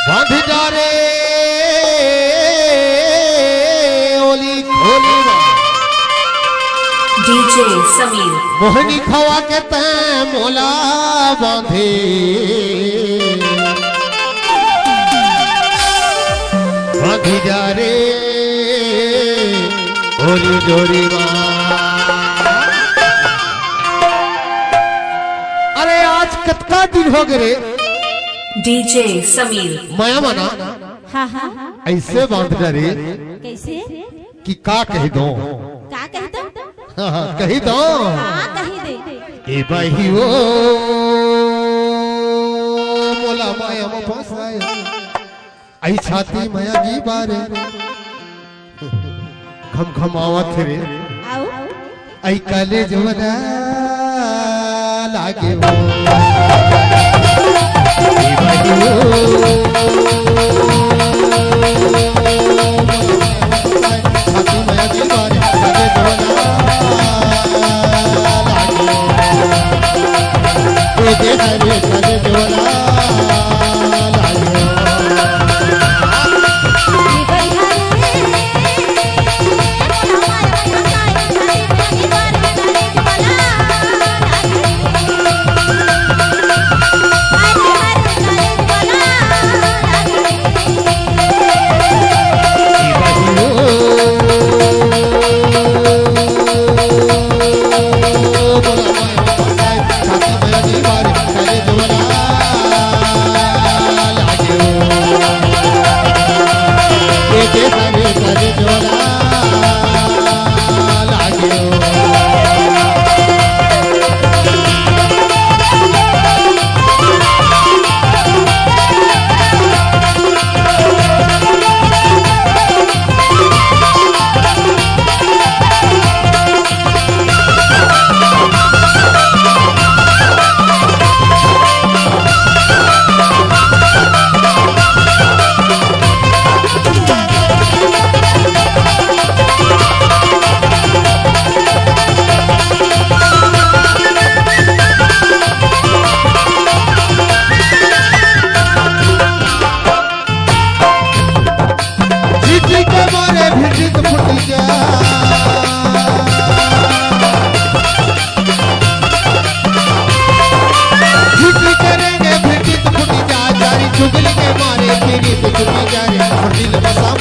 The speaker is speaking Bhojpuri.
बांध जा रे ओली खोली डीजे समीर मोहनी खवा के तै मोला बांधे बांधी जा रे ओली जोड़ी अरे आज कतका दिन हो गए डीजे समीर माया माना हाँ हाँ ऐसे बांध जा रे कैसे कि का कह दो का कहता हाँ, कही दो हाँ कही दे ए बही ओ मोला माया में फंसाए आई छाती माया की बारे घम घमावत रे आओ आई काले जवना लागे हो ए बही ओ छाती माया की बारे काले जवना लागे हरे काले जवना चुगली के मारे फिरी तो छुट्टी जा रे दिल बसा